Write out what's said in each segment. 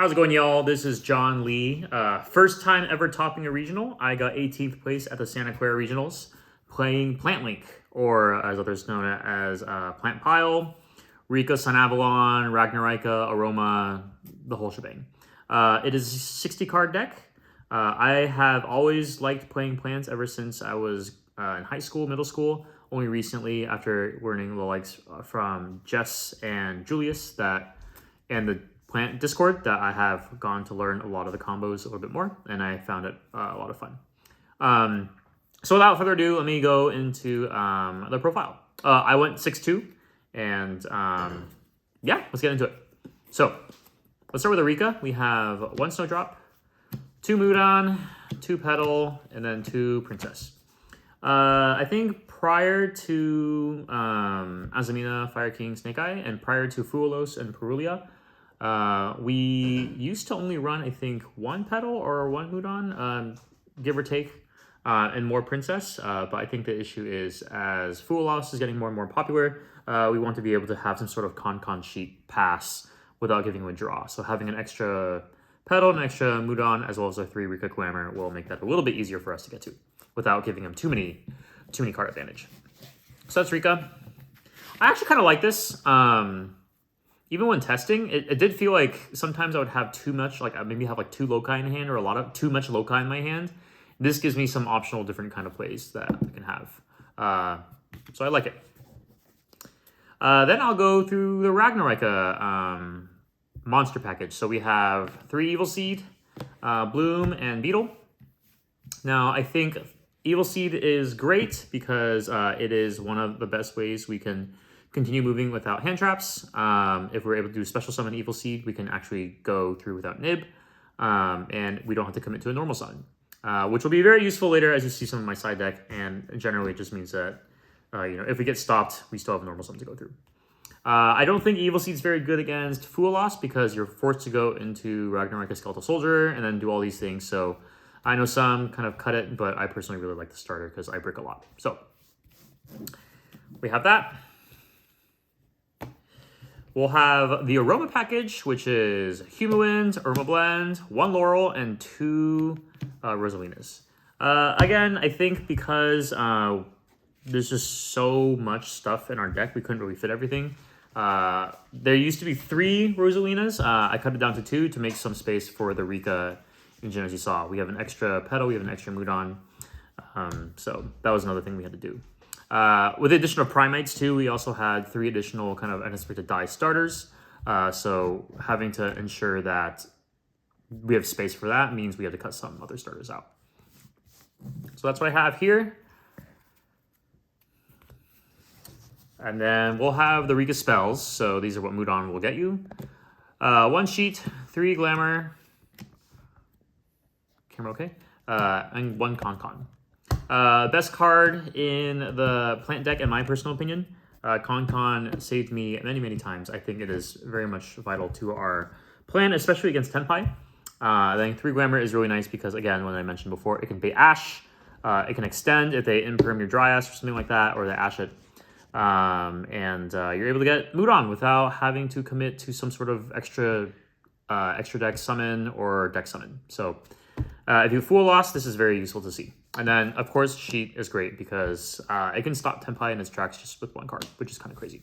How's it going, y'all? This is John Lee. First time ever topping a regional. I got 18th place at the Santa Clara Regionals, playing Plant Link, or as others know it as Plant Pile, Rika, Sun Avalon, Ragnarika, Aroma, the whole shebang. It is a 60 card deck. I have always liked playing plants ever since I was in high school, middle school. Only recently, after learning the likes from Jess and Julius and the Plant Discord, that I have gone to learn a lot of the combos a little bit more, and I found it a lot of fun. So without further ado, let me go into the profile. I went 6-2, and yeah, let's get into it. So let's start with the Rika. We have 1 Snowdrop, 2 Mudan, 2 Petal, and then 2 Princess. I think prior to Azamina, Fire King, Snake Eye, and prior to Fuwalos and Perulia, we used to only run, I think, 1 Petal or 1 Mudan, give or take, and more Princess. But I think the issue is, as Fuwalos is getting more and more popular, we want to be able to have some sort of con sheet pass without giving a draw. So having an extra Petal and an extra Mudan, as well as a 3 Rika Glamour, will make that a little bit easier for us to get to, without giving them too many card advantage. So that's Rika. I actually kind of like this. Even when testing, it did feel like sometimes I would have too much, like I maybe have like 2 Loci in hand, or too much Loci in my hand. This gives me some optional different kind of plays that I can have. So I like it. Then I'll go through the Ragnarika monster package. So we have 3 Evil Seed, Bloom, and Beetle. Now, I think Evil Seed is great because it is one of the best ways we can continue moving without hand traps. If we're able to do special summon Evil Seed, we can actually go through without nib, and we don't have to commit to a normal summon, which will be very useful later as you see some of my side deck, and generally it just means that if we get stopped, we still have a normal summon to go through. I don't think Evil Seed is very good against Fuwalos because you're forced to go into Ragnarika Skeletal Soldier and then do all these things. So I know some kind of cut it, but I personally really like the starter because I brick a lot. So we have that. We'll have the Aroma package, which is Humawind, Irma Blend, 1 Laurel, and 2 Rosalinas. Again, I think because there's just so much stuff in our deck, we couldn't really fit everything. There used to be 3 Rosalinas. I cut it down to 2 to make some space for the Rika engine, as you saw. We have an extra Petal, we have an extra Mudan. So that was another thing we had to do. With the addition of Primates too, we also had 3 additional kind of unexpected die starters. So having to ensure that we have space for that means we have to cut some other starters out. So that's what I have here. And then we'll have the Rika spells. So these are what Mudan will get you. 1 sheet, 3 glamour, camera okay, and 1 con. Best card in the plant deck, in my personal opinion. Con saved me many times. I think it is very much vital to our plan, especially against Tenpai. I think 3 Glamour is really nice because, again, when I mentioned before, it can bait Ash. It can extend if they imperm your Dryas or something like that, or they Ash it. And you're able to get Mudan without having to commit to some sort of extra deck summon or deck summon. So if you Fuwalos, this is very useful to see. And then, of course, Sheet is great because it can stop Tenpai in its tracks just with 1 card, which is kind of crazy.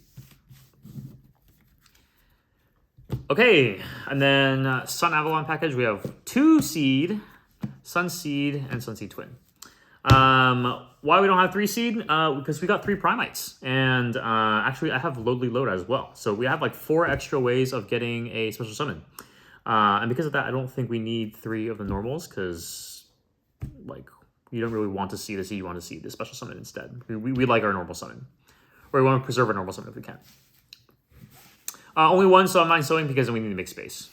Okay, and then Sun Avalon package, we have 2 Seed, Sun Seed, and Sun Seed Twin. Why we don't have 3 Seed? Because we got 3 Primates. And actually, I have Loadly Load as well. So we have like 4 extra ways of getting a special summon. And because of that, I don't think we need 3 of the normals because, like, you don't really want to see the Seed, you want to see the special summon instead. We like our normal summon. Or we want to preserve our normal summon if we can. Only 1 Sunline Sewing because then we need to make space.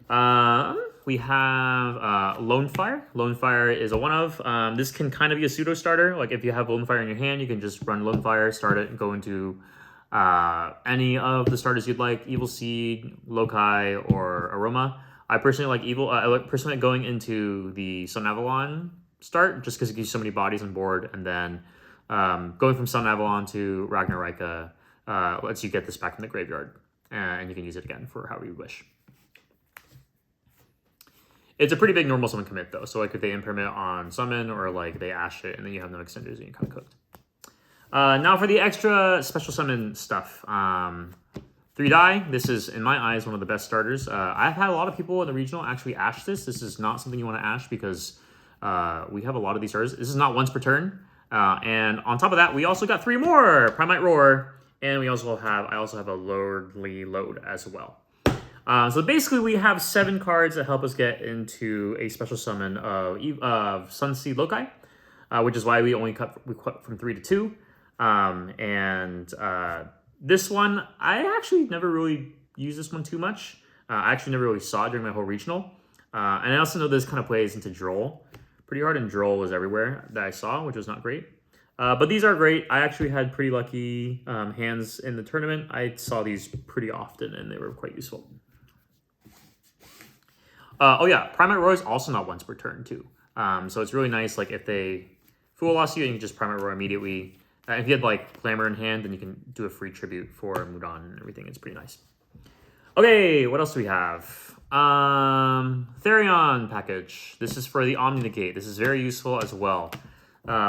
We have Lone Fire. Lone Fire is a 1-of. This can kind of be a pseudo starter. Like if you have Lone Fire in your hand, you can just run Lone Fire, start it, and go into any of the starters you'd like. Evil Seed, Loci, or Aroma. I personally like I like personally going into the Sun Avalon start just because it gives you so many bodies on board, and then going from Sun Avalon to Ragnarika lets you get this back in the graveyard. and you can use it again for however you wish. It's a pretty big normal summon commit though, so like if they impermit on summon or like they ash it and then you have no extenders and you're kind of cooked. Now for the extra special summon stuff. 3 die. This is, in my eyes, one of the best starters. I've had a lot of people in the regional actually ash this. This is not something you want to ash because we have a lot of these starters. This is not once per turn. And on top of that, we also got 3 more. Primite Roar. And I also have a Lordly Load as well. So basically, we have 7 cards that help us get into a special summon of Sunseed Loci, which is why we cut from 3 to 2. This one, I actually never really used this one too much. I actually never really saw it during my whole regional. And I also know this kind of plays into droll pretty hard, and droll was everywhere that I saw, which was not great. But these are great. I actually had pretty lucky hands in the tournament. I saw these pretty often, and they were quite useful. Oh yeah, Primate Roar is also not once per turn too. So it's really nice, like if they fuwalos you and you can just Primate Roar immediately. If you had like Clamor in hand, then you can do a free tribute for Mudan and everything. It's pretty nice. Okay, what else do we have? Therion package. This is for the Omni Negate. This is very useful as well.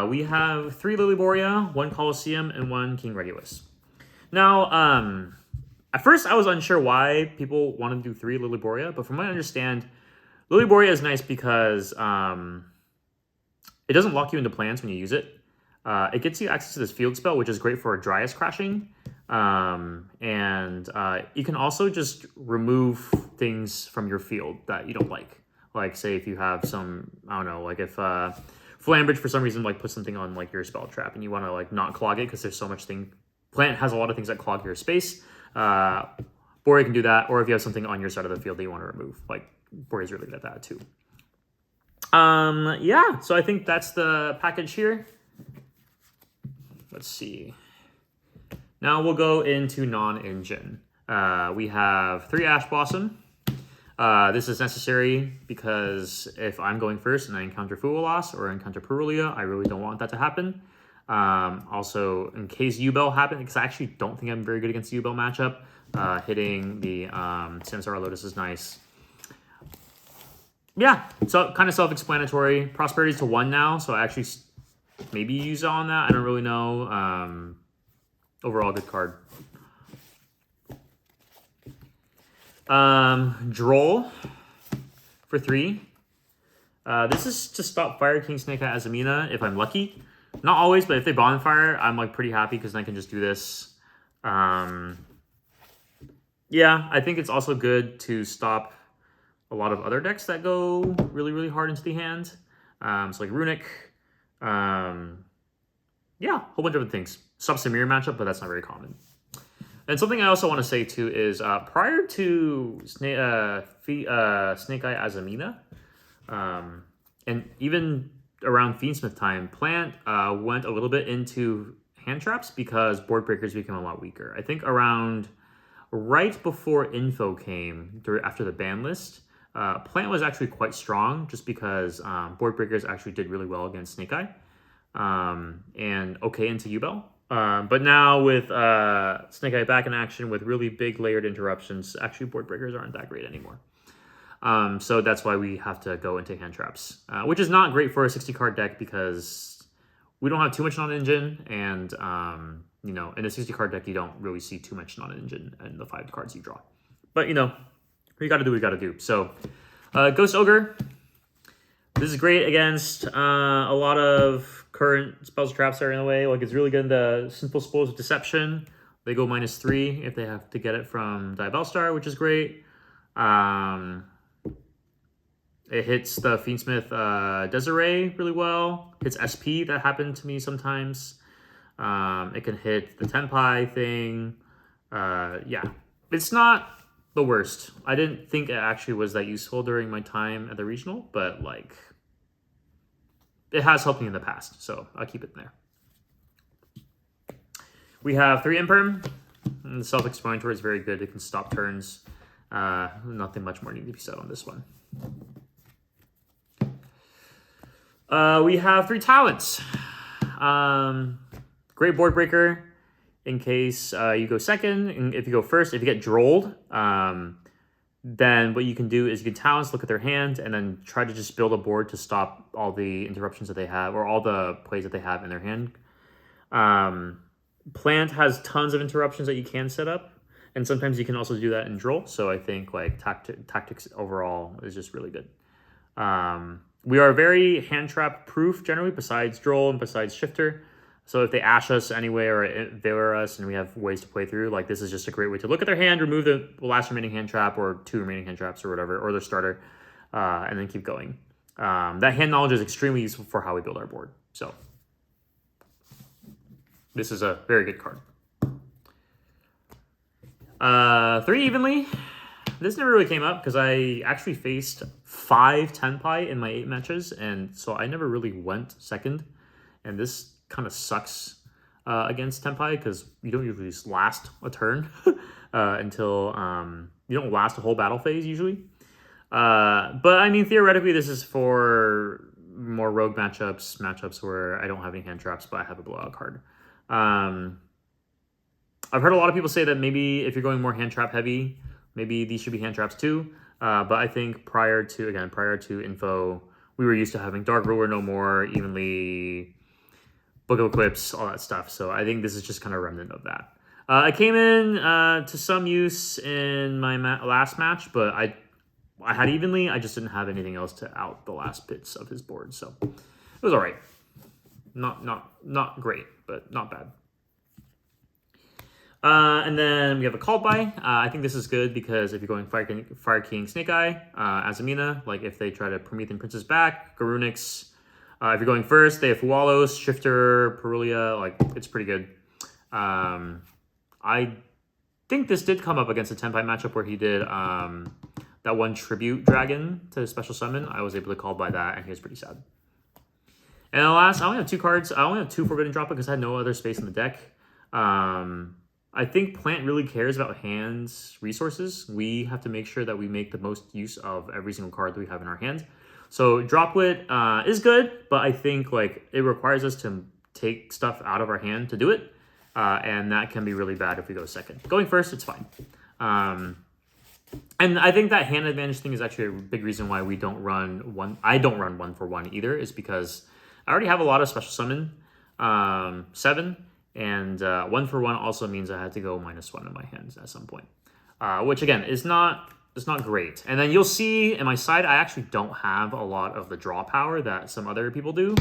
We have 3 Lilyboria, 1 Colosseum, and 1 King Regulus. Now, at first I was unsure why people wanted to do 3 Lilyboria, but from what I understand, Lilyboria is nice because it doesn't lock you into plans when you use it. It gets you access to this field spell, which is great for Dryas crashing. You can also just remove things from your field that you don't like. Like, say, if you have some, I don't know, like if Flambridge for some reason like puts something on like your spell trap and you want to like not clog it because there's so much thing. Plant has a lot of things that clog your space. Borea can do that, or if you have something on your side of the field that you want to remove, like Borea's really good at that too. Yeah, so I think that's the package here. Let's see. Now we'll go into non-engine. We have 3 Ash Blossom. This is necessary because if I'm going first and I encounter fuwalos or encounter Purulia, I really don't want that to happen. Also, in case U-Bell happens, because I actually don't think I'm very good against the U-Bell matchup, hitting the Samsara Lotus is nice. Yeah, so kind of self-explanatory. Prosperity's to 1 now, so I actually maybe use it on that. I don't really know. Overall, good card. Droll for 3. This is to stop Fire King Snake at Azamina if I'm lucky. Not always, but if they bonfire, I'm like pretty happy because then I can just do this. Yeah, I think it's also good to stop a lot of other decks that go really, really hard into the hand. So like Runic. Yeah, a whole bunch of other things. Stop Samir matchup, but that's not very common. And something I also want to say too is prior to Snake Eye Azamina, and even around Fiendsmith time, Plant went a little bit into hand traps because board breakers became a lot weaker. I think around right before Info came, after the ban list, Plant was actually quite strong just because board breakers actually did really well against Snake Eye. And okay into U-Bell. But now with Snake Eye back in action with really big layered interruptions, actually board breakers aren't that great anymore. So that's why we have to go into hand traps, which is not great for a 60 card deck because we don't have too much non-engine, and you know, in a 60 card deck you don't really see too much non-engine in the 5 cards you draw. But you know, we got to do what we got to do. So Ghost Ogre. This is great against a lot of current spells traps that are in the way. Like, it's really good in the Simple Spoils of Deception. They go -3 if they have to get it from Diabellstar, which is great. It hits the Fiendsmith Desiree really well. Hits SP, that happened to me sometimes. It can hit the Tenpai thing. Yeah, it's not the worst. I didn't think it actually was that useful during my time at the regional, but like, it has helped me in the past, so I'll keep it there. We have 3 Imperm. And the self-explanatory is very good. It can stop turns. Nothing much more needs to be said on this one. We have 3 Talents. Great board breaker. in case you go second. And if you go first, if you get drolled, then what you can do is you can talents, look at their hand, and then try to just build a board to stop all the interruptions that they have, or all the plays that they have in their hand. Plant has tons of interruptions that you can set up, and sometimes you can also do that in droll. So I think like tactics overall is just really good. We are very hand trap proof generally, besides droll and besides shifter. So if they ash us anyway or veer us and we have ways to play through, like this is just a great way to look at their hand, remove the last remaining hand trap or 2 remaining hand traps or whatever, or their starter, and then keep going. That hand knowledge is extremely useful for how we build our board. So this is a very good card. 3 evenly. This never really came up because I actually faced 5 Tenpai in my 8 matches, and so I never really went second. And this kind of sucks against Tenpai because you don't usually last a turn until you don't last a whole battle phase usually. But I mean, theoretically, this is for more rogue matchups where I don't have any hand traps, but I have a blowout card. I've heard a lot of people say that maybe if you're going more hand trap heavy, maybe these should be hand traps too. But I think prior to info, we were used to having Dark Ruler no more, evenly, Book of Eclipse, all that stuff. So I think this is just kind of a remnant of that. I came in to some use in my last match, but I had evenly. I just didn't have anything else to out the last bits of his board. So it was all right. Not great, but not bad. And then we have a called by. I think this is good because if you're going Fire King, Snake Eye, Azamina, like if they try to Promethean Princess back, Garunix. If you're going first, they have fuwalos, Shifter, Perulia. Like it's pretty good. I think this did come up against a Tenpai matchup where he did that one tribute dragon to special summon. I was able to call by that, and he was pretty sad. And the last, I only have 2 cards. I only have 2 Forbidden Drop because I had no other space in the deck. I think Plant really cares about hands resources. We have to make sure that we make the most use of every single card that we have in our hand. So Droplet is good, but I think like it requires us to take stuff out of our hand to do it. And that can be really bad if we go second. Going first, it's fine. And I think that hand advantage thing is actually a big reason why we don't run one. I don't run 1-for-1 either, is because I already have a lot of special summon, 7, and 1-for-1 also means I had to go -1 in my hands at some point, which again is not great. And then you'll see in my side, I actually don't have a lot of the draw power that some other people do.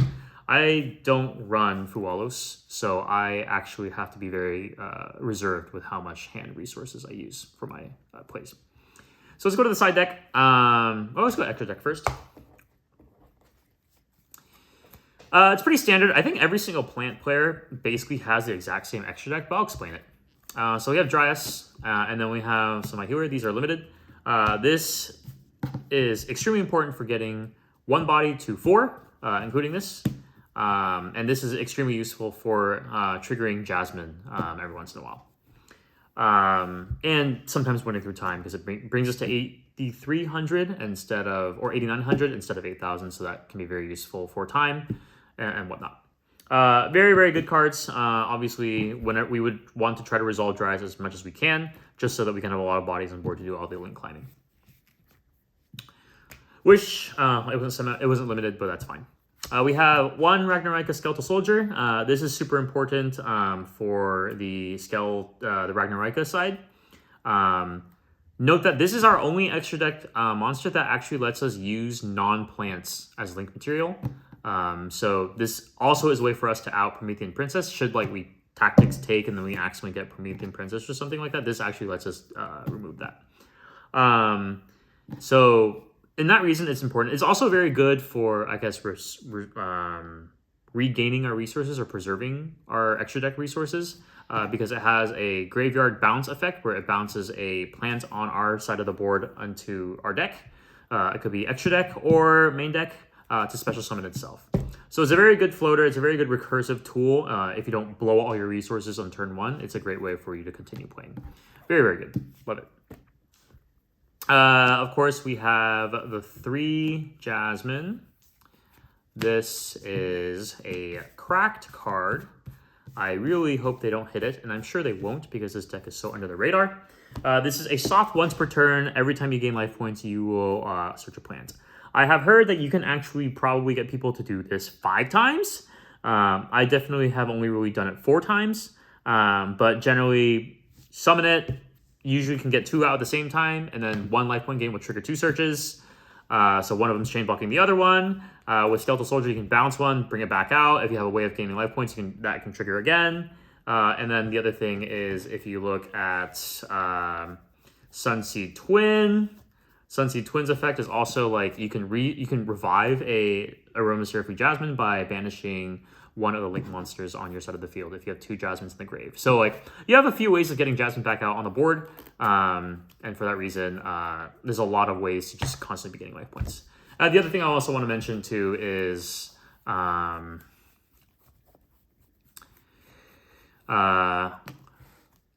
I don't run fuwalos, so I actually have to be very reserved with how much hand resources I use for my plays. So let's go to the side deck. Let's go extra deck first. It's pretty standard. I think every single Plant player basically has the exact same extra deck, but I'll explain it. So we have Dryas, and then we have some Healer. These are limited. This is extremely important for getting 1 body to 4, including this. And this is extremely useful for triggering Jasmine every once in a while. And sometimes winning through time, because it brings us to 8,300 instead of, or 8,900 instead of 8,000. So that can be very useful for time and whatnot. Very, very good cards. Obviously, whenever we would want to try to resolve Dryas as much as we can, just so that we can have a lot of bodies on board to do all the link climbing. Which it wasn't limited, but that's fine. We have 1 Ragnarika Skeletal Soldier. This is super important for the the Ragnarika side. Note that this is our only extra deck monster that actually lets us use non-plants as link material. So this also is a way for us to out Promethean Princess. Should like we tactics take and then we accidentally get Promethean Princess or something like that, this actually lets us remove that. So in that reason, it's important. It's also very good for, I guess, regaining our resources or preserving our extra deck resources because it has a graveyard bounce effect where it bounces a plant on our side of the board onto our deck. It could be extra deck or main deck to special summon itself. So it's a very good floater. It's a very good recursive tool. If you don't blow all your resources on turn 1, it's a great way for you to continue playing. Very, very good. Love it. Of course, we have the 3 Jasmine. This is a cracked card. I really hope they don't hit it, and I'm sure they won't because this deck is so under the radar. This is a soft once per turn. Every time you gain life points, you will search a plant. I have heard that you can actually probably get people to do this 5 times. I definitely have only really done it 4 times, but generally summon it. Usually can get 2 out at the same time, and then 1 life point gain will trigger 2 searches. So one of them's chain blocking the other one. With Skeletal Soldier, you can bounce one, bring it back out. If you have a way of gaining life points, that can trigger again. And then the other thing is if you look at Sunseed Twin. Sunseed Twin's effect is also like you can revive a Aromaseraphy Jasmine by banishing one of the link monsters on your side of the field if you have 2 Jasmines in the grave. So like you have a few ways of getting Jasmine back out on the board, and for that reason, there's a lot of ways to just constantly be getting life points. The other thing I also want to mention too is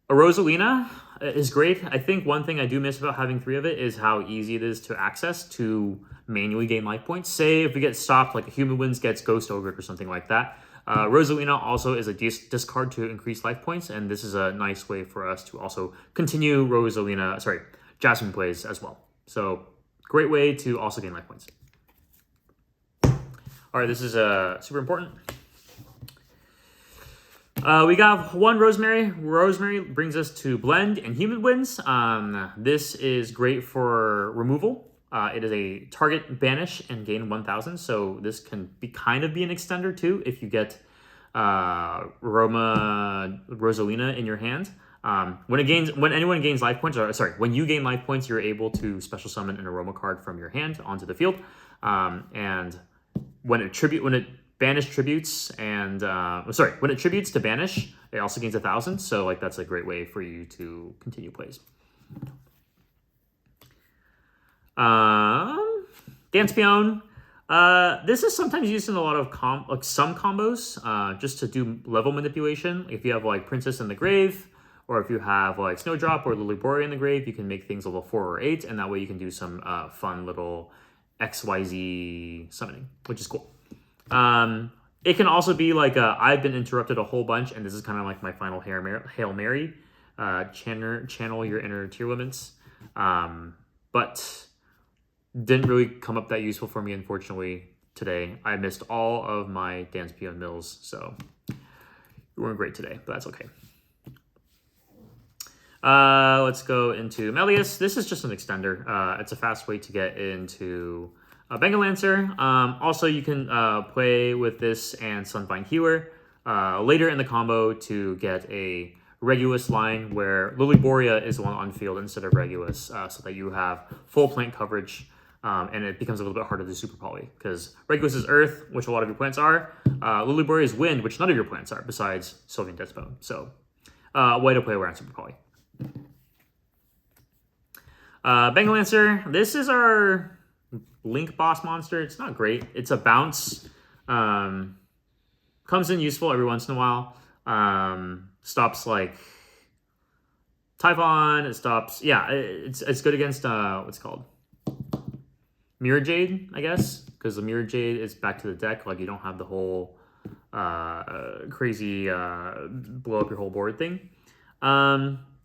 Rosalina is great. I think one thing I do miss about having 3 of it is how easy it is to access to manually gain life points. Say if we get stopped, like a Human Winds gets Ghost Ogre or something like that. Rosalina also is a discard to increase life points, and this is a nice way for us to also continue Jasmine plays as well. So great way to also gain life points. All right, this is super important. We got 1 Rosemary. Rosemary brings us to Blend and Human Winds. This is great for removal. It is a target banish and gain 1,000. So this can kind of be an extender too if you get Rosalina in your hand. When anyone gains life points, when you gain life points, you're able to special summon an Aroma card from your hand onto the field. And when it banish tributes and when it tributes to banish, it also gains 1,000. So like that's a great way for you to continue plays. Dance Peon. This is sometimes used in a lot of some combos, just to do level manipulation. If you have like Princess in the Grave, or if you have like Snowdrop or Lilyboria in the grave, you can make things level 4 or 8, and that way you can do some fun little XYZ summoning, which is cool. It can also be like I've been interrupted a whole bunch, and this is kind of like my final Hail Mary. Channel your inner tier limits. But didn't really come up that useful for me, unfortunately, today. I missed all of my Dance Peon mills, so we weren't great today, but that's okay. Let's go into Melius. This is just an extender. It's a fast way to get into Bengal Lancer. Also, you can play with this and Sunbind Healer later in the combo to get a Regulus line where Lilyboria is the one on field instead of Regulus, so that you have full plant coverage, and it becomes a little bit harder to super poly because Regulus is Earth, which a lot of your plants are. Lilyboria is Wind, which none of your plants are besides Sylvian Deathbone. So, way to play around super poly. Bengal Lancer. This is our Link boss monster. It's not great. It's a bounce. Comes in useful every once in a while. Stops like Typhon. It stops. Yeah, it's good against what's it called? Mirror Jade, I guess, because the Mirror Jade is back to the deck. Like you don't have the whole crazy blow up your whole board thing.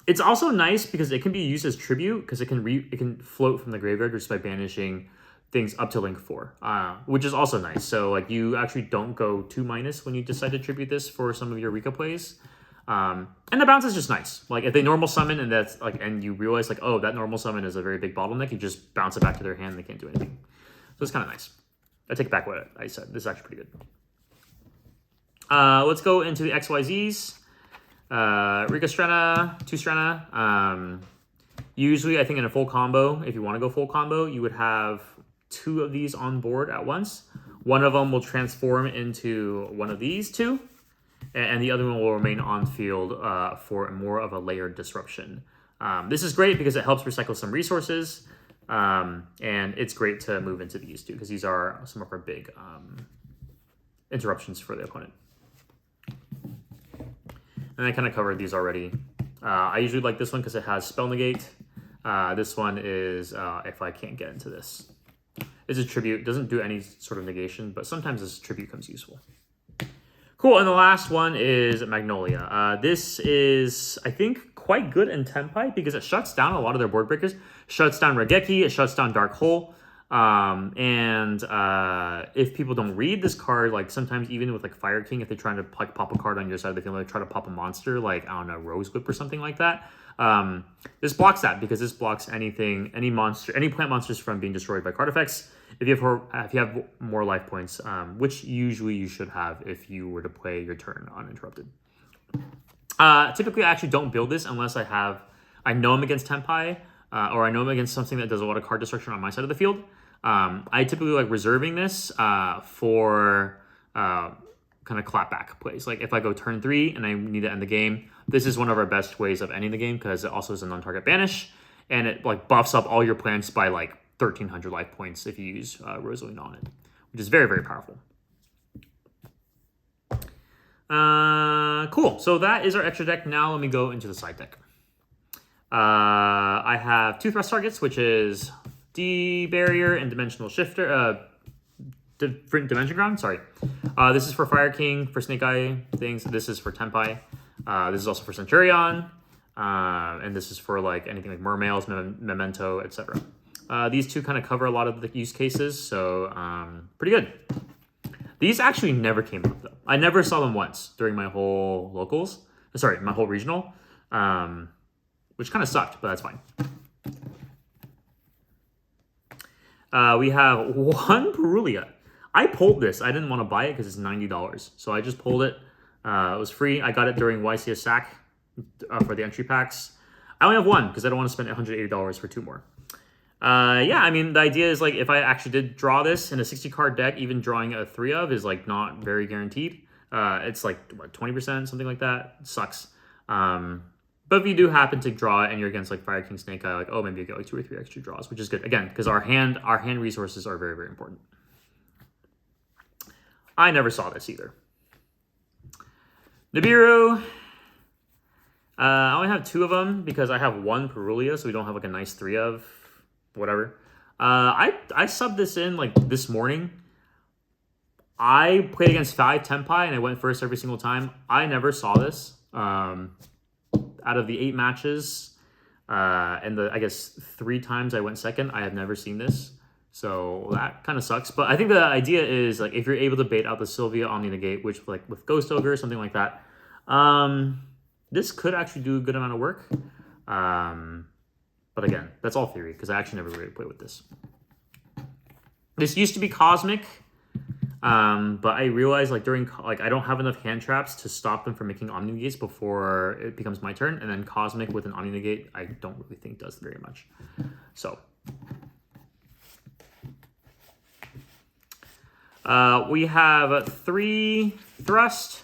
It's also nice because it can be used as tribute because it can float from the graveyard just by banishing things up to link 4, which is also nice. So like you actually don't go 2- when you decide to tribute this for some of your Rika plays. And the bounce is just nice. Like if they normal summon and that's like, and you realize like, oh, that normal summon is a very big bottleneck, you just bounce it back to their hand and they can't do anything. So it's kind of nice. I take back what I said. This is actually pretty good. Let's go into the XYZs. Rika Strena, 2 Strena. Usually I think in a full combo, if you want to go full combo, you would have 2 of these on board at once. One of them will transform into one of these 2. And the other one will remain on field for more of a layered disruption. This is great because it helps recycle some resources, and it's great to move into these 2 because these are some of our big interruptions for the opponent. And I kind of covered these already. I usually like this one because it has Spell Negate. This one is if I can't get into this. It's a tribute, doesn't do any sort of negation, but sometimes this tribute comes useful. Cool, and the last one is Magnolia. This is, I think, quite good in Tenpai because it shuts down a lot of their board breakers. Shuts down Regeki, it shuts down Dark Hole. If people don't read this card, like sometimes even with like Fire King, if they're trying to like pop a card on your side of the field, they try to pop a monster, like, I don't know, Rose Whip or something like that. This blocks that because this blocks anything, any monster, any plant monsters from being destroyed by card effects. If you have more life points, which usually you should have if you were to play your turn uninterrupted. Typically, I actually don't build this unless I know I'm against Tenpai, or I know I'm against something that does a lot of card destruction on my side of the field. I typically like reserving this for kind of clapback plays. Like if I go turn 3 and I need to end the game, this is one of our best ways of ending the game because it also is a non-target banish, and it like buffs up all your plants by like 1,300 life points if you use Rosaline on it, which is very, very powerful. Cool. So that is our extra deck. Now let me go into the side deck. I have 2 thrust targets, which is D-Barrier and Dimensional Shifter. Different Dimension Ground, sorry. This is for Fire King, for Snake Eye things. This is for Tenpai. This is also for Centurion. And this is for like anything like Mermails, Memento, etc. These 2 kind of cover a lot of the use cases, so pretty good. These actually never came up though. I never saw them once during my whole my whole regional, which kind of sucked, but that's fine. We have 1 Perulia. I pulled this. I didn't want to buy it because it's $90, so I just pulled it. It was free. I got it during YCS SAC for the entry packs. I only have 1 because I don't want to spend $180 for 2 more. Yeah, I mean, the idea is like if I actually did draw this in a 60 card deck, even drawing a 3 of is like not very guaranteed. It's like what, 20%, something like that. It sucks. But if you do happen to draw it and you're against like Fire King, Snake Eye, like, oh, maybe you get like 2 or 3 extra draws, which is good. Again, because our hand resources are very, very important. I never saw this either. Nibiru. I only have 2 of them because I have 1 Perulia, so we don't have like a nice 3 of whatever. I subbed this in like this morning. I played against 5 Tenpai and I went first every single time. I never saw this. Out of the 8 matches, and I guess 3 times I went second, I have never seen this. So that kind of sucks. But I think the idea is like if you're able to bait out the Sylvia Omni Negate, which like with Ghost Ogre or something like that, this could actually do a good amount of work. But again, that's all theory because I actually never really played with this. This used to be Cosmic, but I realized like I don't have enough hand traps to stop them from making Omni Negates before it becomes my turn, and then Cosmic with an Omni Negate I don't really think does very much. So we have 3 Thrust.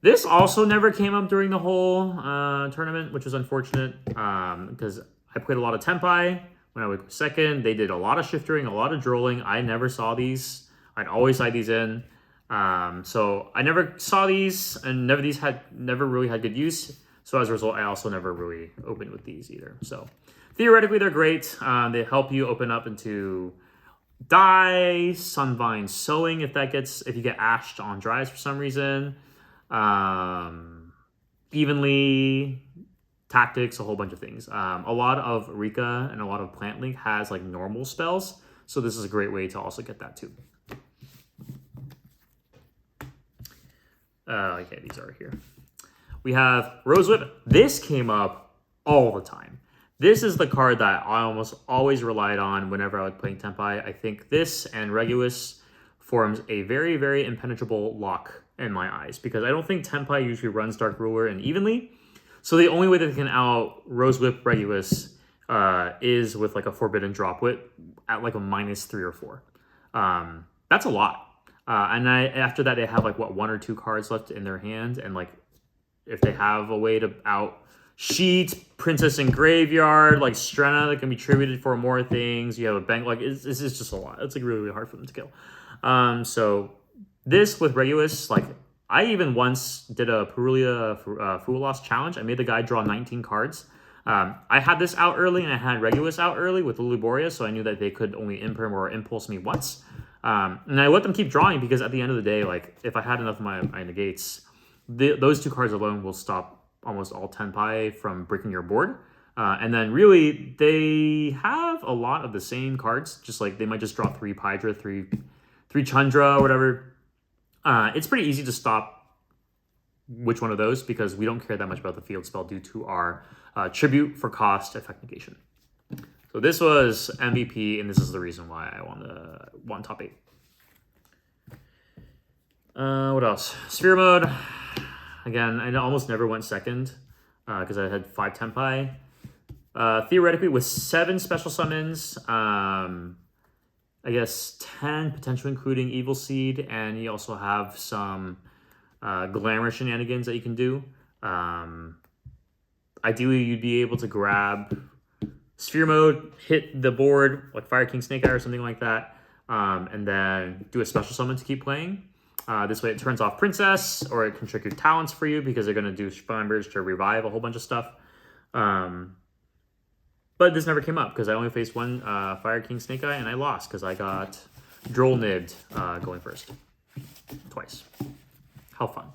This also never came up during the whole tournament, which was unfortunate because I played a lot of Tenpai when I was second. They did a lot of shiftering, a lot of drolling. I never saw these. I'd always side these in. So I never saw these, and never really had good use. So as a result, I also never really opened with these either. So theoretically, they're great. They help you open up into Dye, Sunvine Sowing if you get ashed on dries for some reason. Evenly, Tactics, a whole bunch of things. A lot of Rika and a lot of Plant Link has like normal spells. So this is a great way to also get that too. Okay, these are here. We have Rose Whip. This came up all the time. This is the card that I almost always relied on whenever I was playing Tenpai. I think this and Regulus forms a very, very impenetrable lock in my eyes because I don't think Tenpai usually runs Dark Ruler and evenly. So the only way that they can out Rose Whip Regulus is with like a Forbidden Drop Whip at like a -3 or 4. That's a lot. And after that, they have like 1 or 2 cards left in their hand, and like if they have a way to out Sheet, Princess in Graveyard, like Strenna that can be tributed for more things. You have a bank, like it's just a lot. It's like really, really hard for them to kill. So this with Regulus, like I even once did a Perulia fuwalos challenge. I made the guy draw 19 cards. I had this out early and I had Regulus out early with Luliboria, so I knew that they could only imperm or impulse me once. And I let them keep drawing because at the end of the day, like if I had enough of my negates, those 2 cards alone will stop almost all Tenpai from breaking your board. And then really, they have a lot of the same cards. Just like they might just draw 3 paidra, 3 chandra, or whatever. It's pretty easy to stop which one of those because we don't care that much about the field spell due to our tribute for cost effect negation. So this was MVP, and this is the reason why I won top 8. What else? Sphere mode. Again, I almost never went second because I had 5 Tenpai. Theoretically, with 7 special summons, I guess 10 potentially including Evil Seed, and you also have some glamour shenanigans that you can do. Ideally, you'd be able to grab Sphere mode, hit the board like Fire King Snake Eye or something like that, and then do a special summon to keep playing. This way it turns off Princess, or it can trigger talents for you because they're going to do Members to revive a whole bunch of stuff. But this never came up because I only faced 1 Fire King Snake Eye, and I lost because I got droll nibbed going first. Twice. How fun.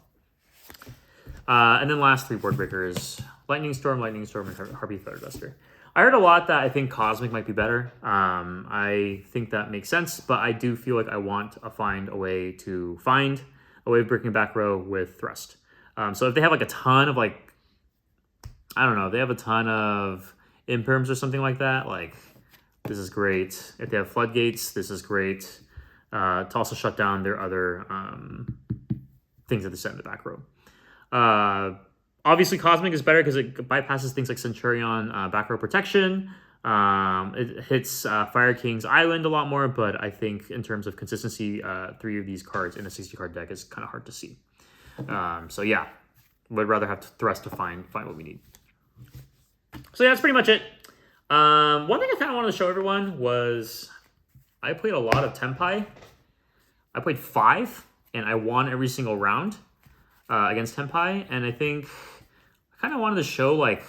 And then last 3 board breakers. Lightning Storm, and Harpy Feather Duster. I heard a lot that I think Cosmic might be better. I think that makes sense, but I do feel like I want to find a way of breaking back row with Thrust. So if they have like a ton of like, I don't know, if they have a ton of imperms or something like that, like this is great. If they have floodgates, this is great. To also shut down their other things that they set in the back row. Obviously, Cosmic is better because it bypasses things like Centurion back row protection. It hits Fire King's Island a lot more, but I think in terms of consistency, 3 of these cards in a 60-card deck is kind of hard to see. So yeah, would rather have Thrust to find what we need. So yeah, that's pretty much it. One thing I kind of wanted to show everyone was I played a lot of Tenpai. I played 5, and I won every single round against Tenpai, and I think I kind of wanted to show like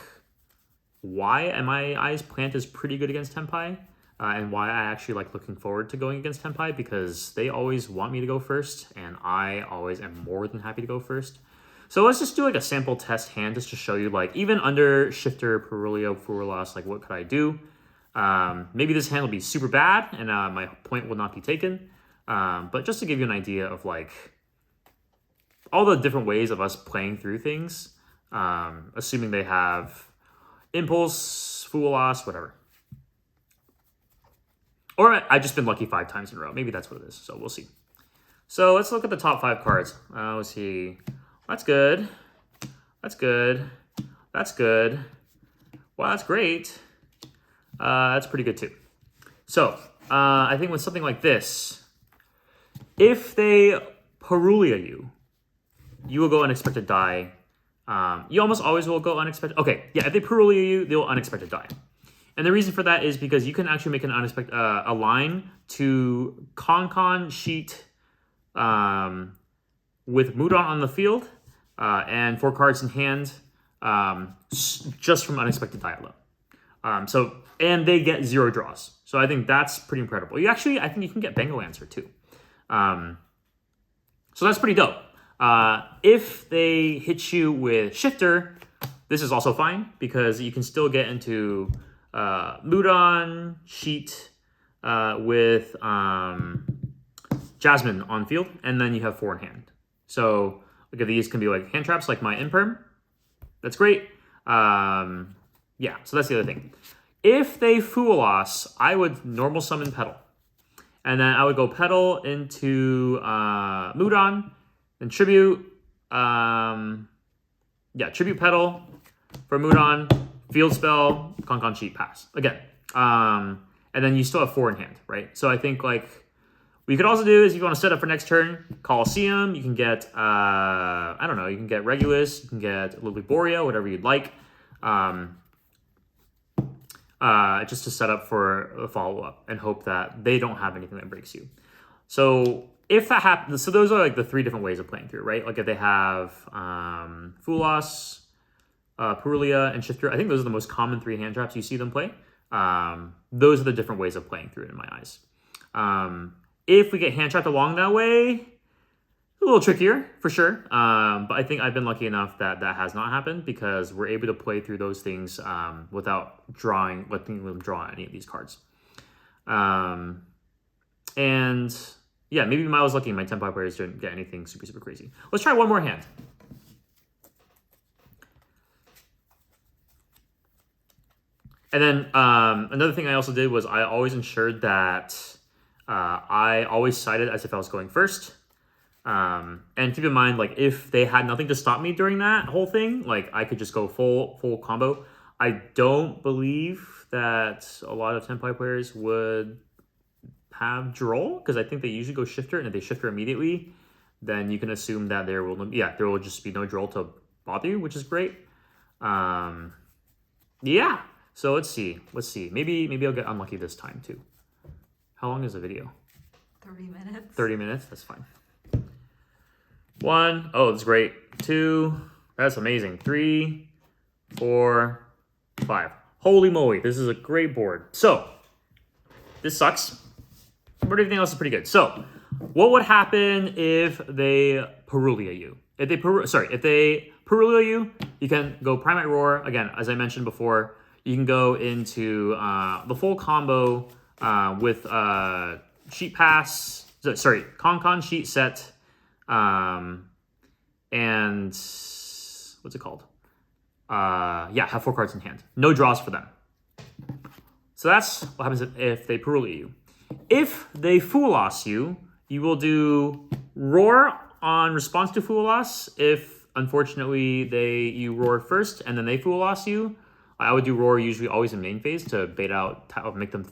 why my eyes plant is pretty good against Tenpai, and why I actually like looking forward to going against Tenpai, because they always want me to go first, and I always am more than happy to go first. So let's just do like a sample test hand just to show you like even under Shifter, Purulio, fuwalos, like what could I do? Maybe this hand will be super bad and my point will not be taken, but just to give you an idea of like all the different ways of us playing through things, assuming they have Impulse, fuwalos, whatever. Or I've just been lucky 5 times in a row. Maybe that's what it is, so we'll see. So let's look at the top 5 cards. Let's see. That's good. That's good. That's good. Wow, that's great. That's pretty good too. So I think with something like this, if they Purulio you, you will go unexpected die. You almost always will go unexpected. Okay, yeah, if they Purulio you, they will unexpected die. And the reason for that is because you can actually make an unexpected a line to Con sheet with Mudon on the field and 4 cards in hand just from unexpected die alone. And they get 0 draws. So I think that's pretty incredible. I think you can get Bengal Answer too. So that's pretty dope. If they hit you with Shifter, this is also fine because you can still get into Mudon sheet with Jasmine on field, and then you have 4 in hand. So look at these can be like hand traps, like my Imperm. That's great. Yeah, so that's the other thing. If they fuwalos, I would normal summon Petal. And then I would go Petal into Mudon, then Tribute. Tribute Petal for Mudon, Field Spell, Con Cheat, pass. Again. And then you still have 4 in hand, right? So I think like what you could also do is if you want to set up for next turn, Colosseum, you can get, I don't know, you can get Regulus, you can get Lily Borea, whatever you'd like. Just to set up for a follow-up and hope that they don't have anything that breaks you. So if that happens, so those are like the 3 different ways of playing through, right? Like if they have fuwalos, Purulio, and Shifter, I think those are the most common 3 hand traps you see them play. Those are the different ways of playing through it in my eyes. If we get hand trapped along that way, a little trickier for sure. But I think I've been lucky enough that that has not happened because we're able to play through those things without letting them draw any of these cards. And yeah, maybe I was lucky my Tenpai players didn't get anything super, super crazy. Let's try one more hand. And then another thing I also did was I always ensured that I always sided as if I was going first. And keep in mind, like, if they had nothing to stop me during that whole thing, like, I could just go full combo. I don't believe that a lot of Tenpai players would have droll, because I think they usually go shifter, and if they shifter immediately, then you can assume that there will just be no droll to bother you, which is great. Yeah. So let's see. Maybe I'll get unlucky this time too. How long is the video? 30 minutes. 30 minutes? That's fine. 1. Oh, that's great. 2. That's amazing. 3, 4, 5. Holy moly, this is a great board. So, this sucks, but everything else is pretty good. So, what would happen if they Perulia you? If they Perulia you, you can go Primate Roar. Again, as I mentioned before, you can go into the full combo with Sheet Pass, Con Sheet Set, and what's it called? Yeah, have 4 cards in hand. No draws for them. So that's what happens if they Perulia you. If they fuwalos you, you will do Roar on response to fuwalos. If unfortunately you roar first and then they fuwalos you, I would do Roar usually always in main phase to bait out, make them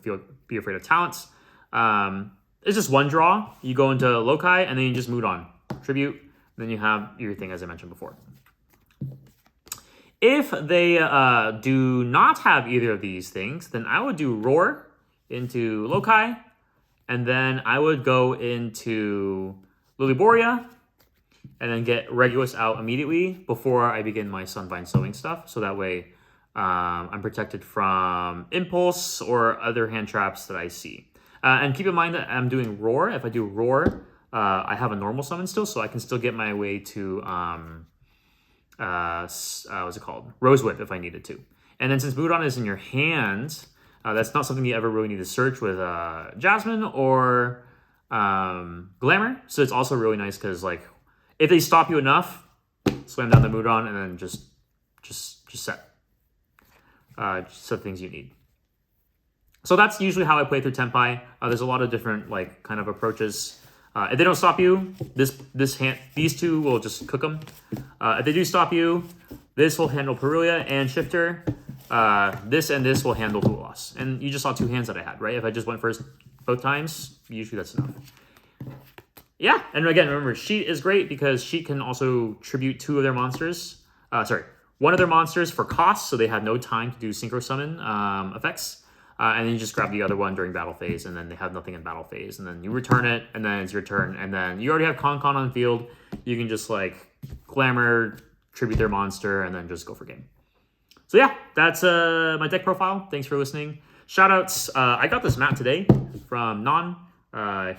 be afraid of talents. It's just 1 draw. You go into Loci and then you just mood on. Tribute, then you have your thing as I mentioned before. If they do not have either of these things, then I would do Roar into Loci, and then I would go into Lilyboria, and then get Regulus out immediately before I begin my Sunvine Sowing stuff, so that way I'm protected from Impulse or other hand traps that I see. And keep in mind that I'm doing Roar. If I do Roar, I have a normal summon still, so I can still get my way to what's it called? Rose Whip if I needed to. And then since Moodon is in your hand, that's not something you ever really need to search with Jasmine or Glamour. So it's also really nice because, like, if they stop you enough, slam down the Moodon and then just set things you need. So that's usually how I play through Tenpai. There's a lot of different like kind of approaches. If they don't stop you, these two will just cook them. If they do stop you, this will handle Perulia and Shifter. This and this will handle fuwalos. And you just saw 2 hands that I had, right? If I just went first both times, usually that's enough. Yeah, and again, remember, Sheet is great because Sheet can also tribute 2 of their monsters. 1 of their monsters for cost, so they have no time to do Synchro Summon effects. And then you just grab the other one during battle phase, and then they have nothing in battle phase. And then you return it, and then it's your turn. And then you already have Con on field. You can just, like, Glamour, tribute their monster, and then just go for game. So yeah, that's my deck profile. Thanks for listening. Shoutouts. I got this mat today from Non.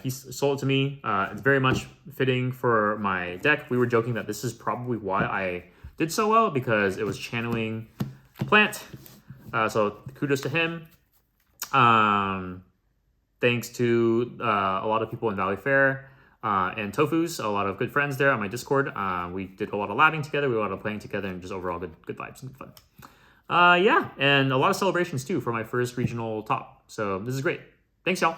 He sold it to me. It's very much fitting for my deck. We were joking that this is probably why I did so well, because it was channeling Plant. So kudos to him. Thanks to a lot of people in Valley Fair and Tofu's, a lot of good friends there on my Discord. We did a lot of labbing together, we did a lot of playing together, and just overall good vibes and good fun. Yeah, and a lot of celebrations too for my first regional top. So this is great. Thanks, y'all.